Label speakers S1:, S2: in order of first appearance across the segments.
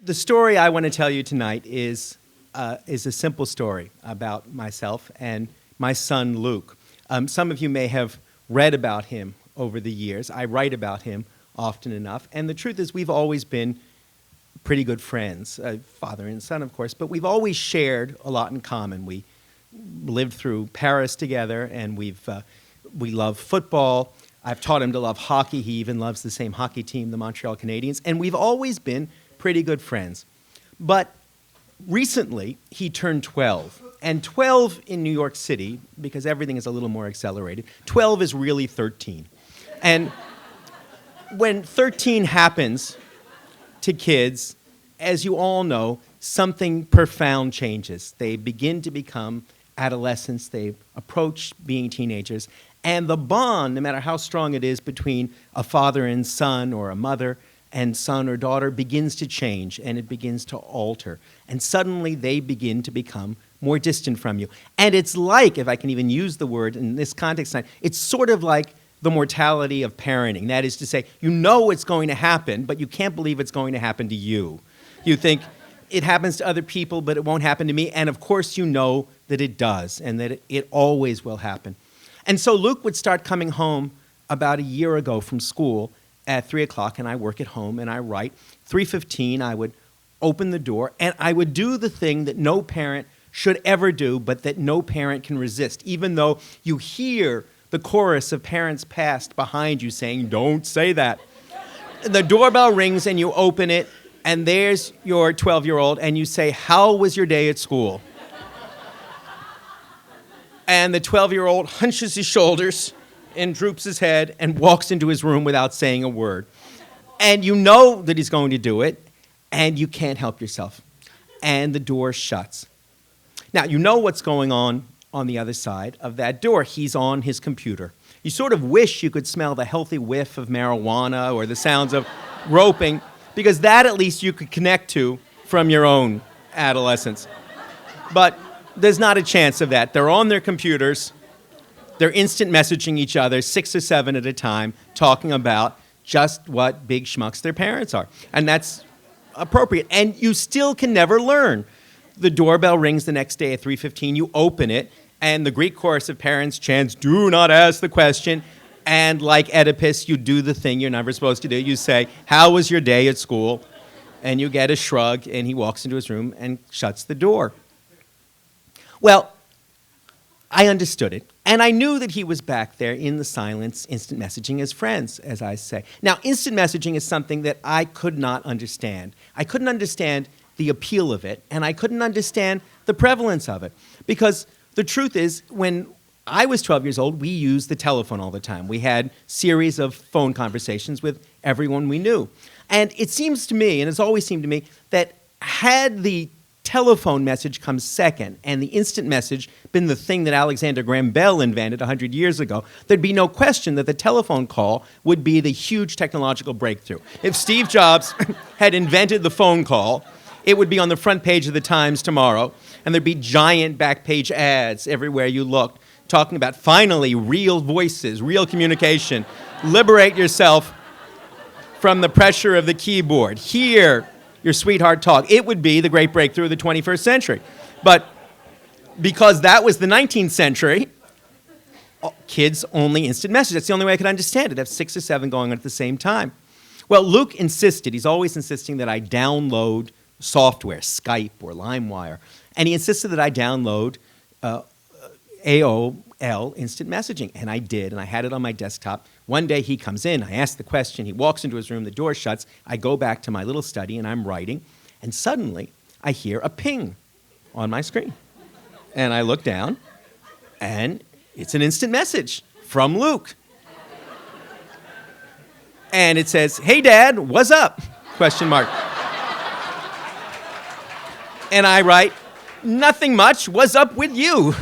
S1: The story I want to tell you tonight is a simple story about myself and my son, Luke. Some of you may have read about him over the years. I write about him often enough. And the truth is, we've always been pretty good friends, father and son, of course, but we've always shared a lot in common. We lived through Paris together, and we love football. I've taught him to love hockey. He even loves the same hockey team, the Montreal Canadiens, and we've always been pretty good friends. But recently, he turned 12, and 12 in New York City, because everything is a little more accelerated, 12 is really 13. And when 13 happens to kids, as you all know, something profound changes. They begin to become adolescents, they approach being teenagers, and the bond, no matter how strong it is between a father and son or a mother and son or daughter, begins to change and it begins to alter. And suddenly they begin to become more distant from you. And it's like, if I can even use the word in this context, it's sort of like the mortality of parenting. That is to say, you know it's going to happen, but you can't believe it's going to happen to you. You think, it happens to other people, but it won't happen to me. And of course you know that it does and that it always will happen. And so Luke would start coming home about a year ago from school at 3 o'clock, and I work at home and I write. 3:15, I would open the door and I would do the thing that no parent should ever do, but that no parent can resist, even though you hear the chorus of parents past behind you saying, "Don't say that." The doorbell rings and you open it, and there's your 12-year-old, and you say, "How was your day at school?" And the 12-year-old hunches his shoulders and droops his head and walks into his room without saying a word. And you know that he's going to do it, and you can't help yourself. And the door shuts. Now, you know what's going on the other side of that door. He's on his computer. You sort of wish you could smell the healthy whiff of marijuana or the sounds of roping, because that at least you could connect to from your own adolescence. But there's not a chance of that. They're on their computers. They're instant messaging each other, 6 or 7 at a time, talking about just what big schmucks their parents are. And that's appropriate. And you still can never learn. The doorbell rings the next day at 3:15. You open it, and the Greek chorus of parents chants, "Do not ask the question." And like Oedipus, you do the thing you're never supposed to do. You say, "How was your day at school?" And you get a shrug, and he walks into his room and shuts the door. Well, I understood it, and I knew that he was back there in the silence, instant messaging as friends, as I say. Now, instant messaging is something that I could not understand. I couldn't understand the appeal of it, and I couldn't understand the prevalence of it. Because the truth is, when I was 12 years old, we used the telephone all the time. We had series of phone conversations with everyone we knew. And it seems to me, and it's always seemed to me, that had the telephone message come second and the instant message been the thing that Alexander Graham Bell invented 100 years ago, there'd be no question that the telephone call would be the huge technological breakthrough. If Steve Jobs had invented the phone call, it would be on the front page of the Times tomorrow, and there'd be giant back page ads everywhere you looked, talking about finally real voices, real communication. Liberate yourself from the pressure of the keyboard. Hear your sweetheart talk. It would be the great breakthrough of the 21st century. But because that was the 19th century, kids only instant message. That's the only way I could understand it. Have 6 or 7 going on at the same time. Well, Luke insisted, he's always insisting that I download software, Skype or LimeWire. And he insisted that I download AOL instant messaging. And I did, and I had it on my desktop. One day he comes in, I ask the question, he walks into his room, the door shuts, I go back to my little study and I'm writing, and suddenly I hear a ping on my screen. And I look down, and it's an instant message from Luke. And it says, "Hey Dad, what's up?" Question mark. And I write, "Nothing much, what's up with you?"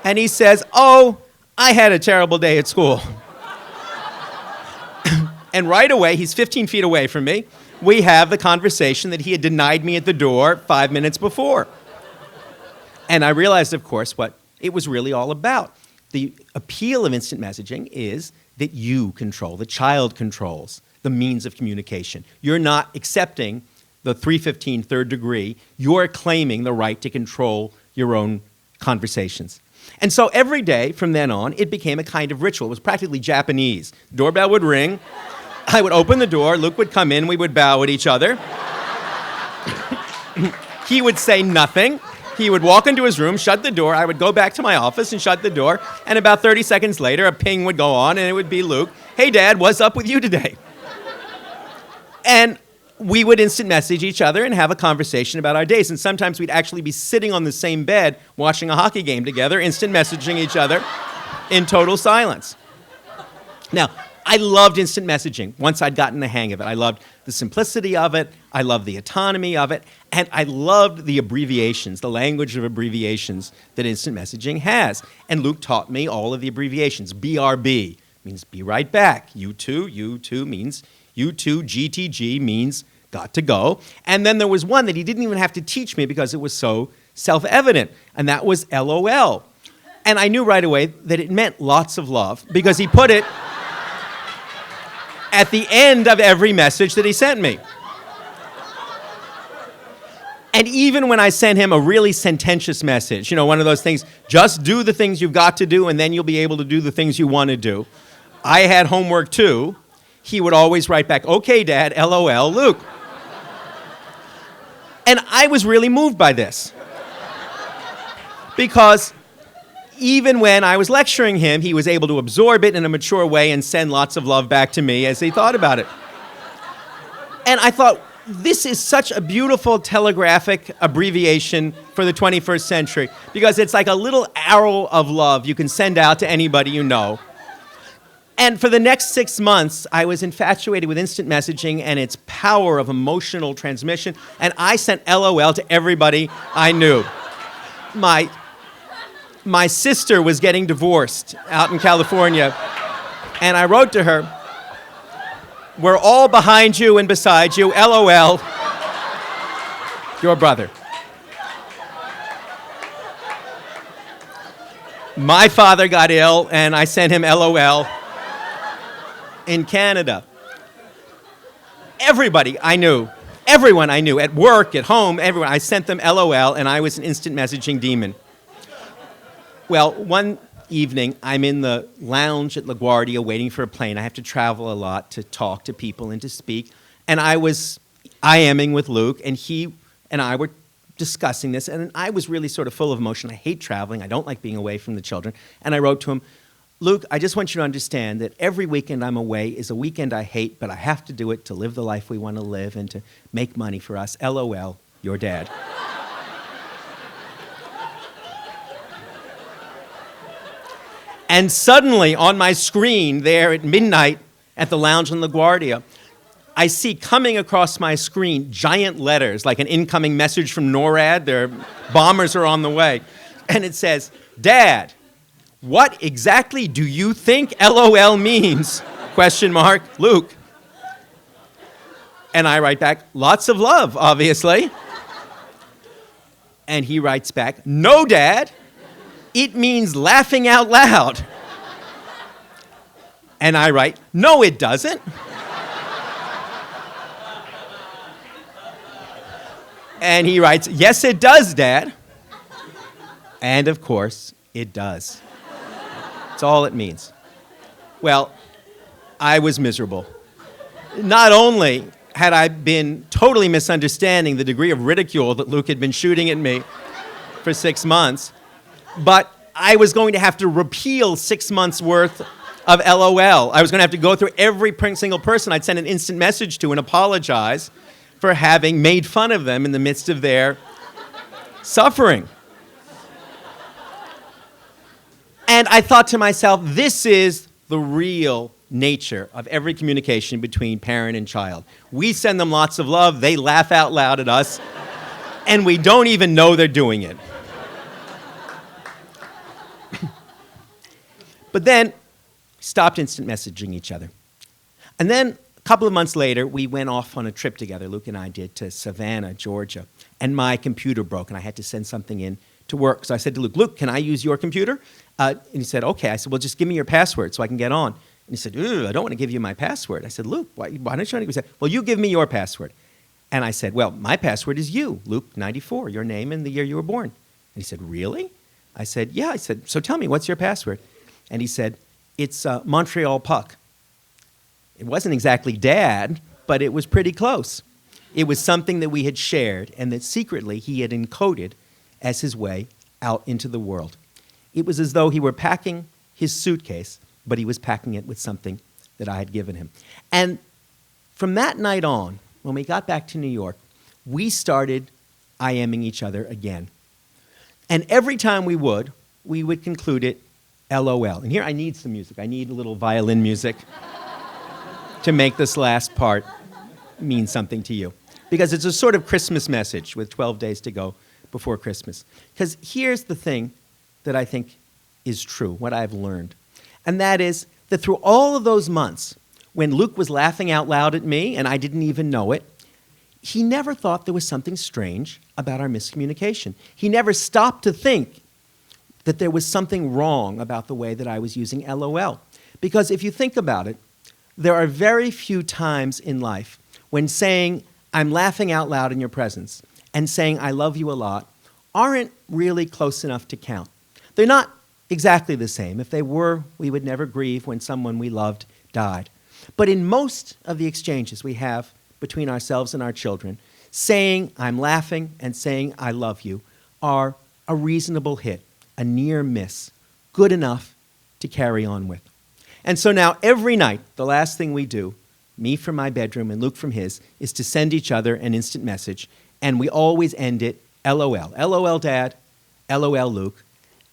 S1: And he says, "Oh, I had a terrible day at school." And right away, he's 15 feet away from me, we have the conversation that he had denied me at the door 5 minutes before. And I realized, of course, what it was really all about. The appeal of instant messaging is that you control, the child controls, the means of communication. You're not accepting the 315 third degree. You're claiming the right to control your own conversations. And so every day from then on, it became a kind of ritual. It was practically Japanese. The doorbell would ring. I would open the door. Luke would come in. We would bow at each other. He would say nothing. He would walk into his room, shut the door. I would go back to my office and shut the door. And about 30 seconds later, a ping would go on, and it would be Luke. Hey, Dad, what's up with you today? And we would instant message each other and have a conversation about our days. And sometimes we'd actually be sitting on the same bed watching a hockey game together, instant messaging each other in total silence. Now, I loved instant messaging once I'd gotten the hang of it. I loved the simplicity of it. I loved the autonomy of it. And I loved the abbreviations, the language of abbreviations that instant messaging has. And Luke taught me all of the abbreviations. BRB means be right back. U2 means U2. GTG means got to go. And then there was one that he didn't even have to teach me because it was so self-evident, and that was LOL. And I knew right away that it meant lots of love because he put it at the end of every message that he sent me. And even when I sent him a really sententious message, you know, one of those things, just do the things you've got to do and then you'll be able to do the things you want to do. I had homework too. He would always write back, okay, Dad, LOL, Luke. And I was really moved by this. Because even when I was lecturing him, he was able to absorb it in a mature way and send lots of love back to me as he thought about it. And I thought, this is such a beautiful telegraphic abbreviation for the 21st century because it's like a little arrow of love you can send out to anybody you know. And for the next 6 months, I was infatuated with instant messaging and its power of emotional transmission, and I sent LOL to everybody I knew. My sister was getting divorced out in California, and I wrote to her, we're all behind you and beside you, LOL, your brother. My father got ill, and I sent him LOL in Canada. Everybody I knew, everyone I knew, at work, at home, everyone, I sent them LOL, and I was an instant messaging demon. Well, one evening, I'm in the lounge at LaGuardia waiting for a plane. I have to travel a lot to talk to people and to speak. And I was IMing with Luke, and he and I were discussing this, and I was really sort of full of emotion. I hate traveling. I don't like being away from the children. And I wrote to him, Luke, I just want you to understand that every weekend I'm away is a weekend I hate, but I have to do it to live the life we want to live and to make money for us. LOL, your dad. And suddenly, on my screen there at midnight at the lounge in LaGuardia, I see coming across my screen giant letters, like an incoming message from NORAD. Their bombers are on the way. And it says, Dad, what exactly do you think LOL means? Question mark, Luke. And I write back, lots of love, obviously. And he writes back, no, Dad. It means laughing out loud. And I write, no, it doesn't. And he writes, yes, it does, Dad. And of course, it does. That's all it means. Well, I was miserable. Not only had I been totally misunderstanding the degree of ridicule that Luke had been shooting at me for 6 months, but I was going to have to repeal 6 months' worth of LOL. I was going to have to go through every single person I'd send an instant message to and apologize for having made fun of them in the midst of their suffering. And I thought to myself, this is the real nature of every communication between parent and child. We send them lots of love, they laugh out loud at us, and we don't even know they're doing it. But then, stopped instant messaging each other. And then, a couple of months later, we went off on a trip together, Luke and I did, to Savannah, Georgia. And my computer broke, and I had to send something in to work. So I said to Luke, Luke, can I use your computer? And he said, okay. I said, well, just give me your password so I can get on. he said, "Ooh, I don't want to give you my password." I said, "Luke, why don't you?" He said, "Well, you give me your password." And I said, "Well, my password is you, Luke 94, your name and the year you were born." And he said, "Really?" I said, "Yeah." I said, "So tell me, what's your password?" And he said, "It's Montreal Puck." It wasn't exactly Dad, but it was pretty close. It was something that we had shared and that secretly he had encoded as his way out into the world. It was as though he were packing his suitcase, but he was packing it with something that I had given him. And from that night on, when we got back to New York, we started IMing each other again. And every time we would conclude it, LOL. And here I need some music. I need a little violin music to make this last part mean something to you. Because it's a sort of Christmas message with 12 days to go before Christmas. Because here's the thing that I think is true, what I've learned. And that is that through all of those months, when Luke was laughing out loud at me and I didn't even know it, he never thought there was something strange about our miscommunication. He never stopped to think that there was something wrong about the way that I was using LOL. Because if you think about it, there are very few times in life when saying, "I'm laughing out loud in your presence," and saying, "I love you a lot," aren't really close enough to count. They're not exactly the same. If they were, we would never grieve when someone we loved died. But in most of the exchanges we have between ourselves and our children, saying, "I'm laughing," and saying, "I love you," are a reasonable hit, a near miss, good enough to carry on with. And so now every night, the last thing we do, me from my bedroom and Luke from his, is to send each other an instant message, and we always end it LOL. LOL, Dad. LOL, Luke.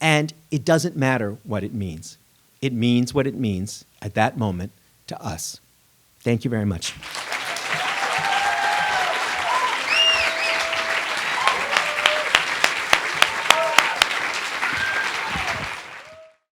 S1: And it doesn't matter what it means. It means what it means at that moment to us. Thank you very much.